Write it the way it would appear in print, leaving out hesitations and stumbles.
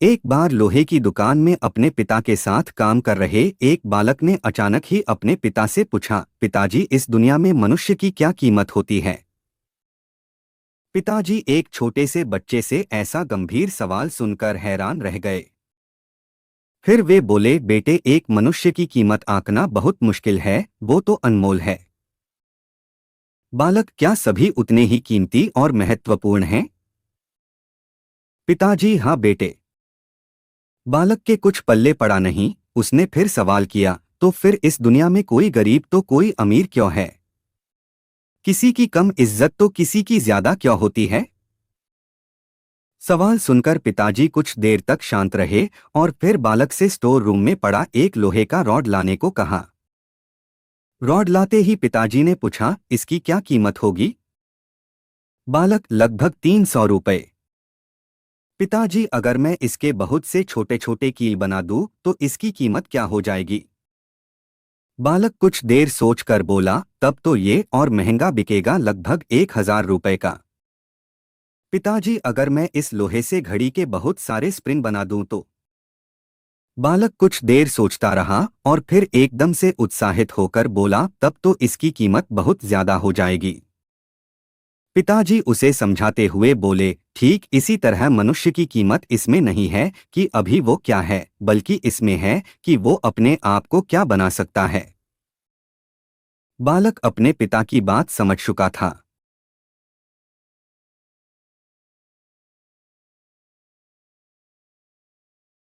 एक बार लोहे की दुकान में अपने पिता के साथ काम कर रहे एक बालक ने अचानक ही अपने पिता से पूछा, पिताजी, इस दुनिया में मनुष्य की क्या कीमत होती है? पिताजी एक छोटे से बच्चे से ऐसा गंभीर सवाल सुनकर हैरान रह गए। फिर वे बोले, बेटे, एक मनुष्य की कीमत आंकना बहुत मुश्किल है, वो तो अनमोल है। बालक, क्या सभी उतने ही कीमती और महत्वपूर्ण हैं? पिताजी, हाँ बेटे। बालक के कुछ पल्ले पड़ा नहीं। उसने फिर सवाल किया, तो फिर इस दुनिया में कोई गरीब तो कोई अमीर क्यों है? किसी की कम इज्जत तो किसी की ज्यादा क्यों होती है? सवाल सुनकर पिताजी कुछ देर तक शांत रहे और फिर बालक से स्टोर रूम में पड़ा एक लोहे का रॉड लाने को कहा। रॉड लाते ही पिताजी ने पूछा, इसकी क्या कीमत होगी? बालक, लगभग 300 रुपए। पिताजी, अगर मैं इसके बहुत से छोटे छोटे कील बना दूं तो इसकी कीमत क्या हो जाएगी? बालक कुछ देर सोचकर बोला, तब तो ये और महंगा बिकेगा, लगभग 1000 रुपए का। पिताजी, अगर मैं इस लोहे से घड़ी के बहुत सारे स्प्रिंग बना दूं तो? बालक कुछ देर सोचता रहा और फिर एकदम से उत्साहित होकर बोला, तब तो इसकी कीमत बहुत ज्यादा हो जाएगी। पिताजी उसे समझाते हुए बोले, ठीक इसी तरह मनुष्य की कीमत इसमें नहीं है कि अभी वो क्या है, बल्कि इसमें है कि वो अपने आप को क्या बना सकता है। बालक अपने पिता की बात समझ चुका था।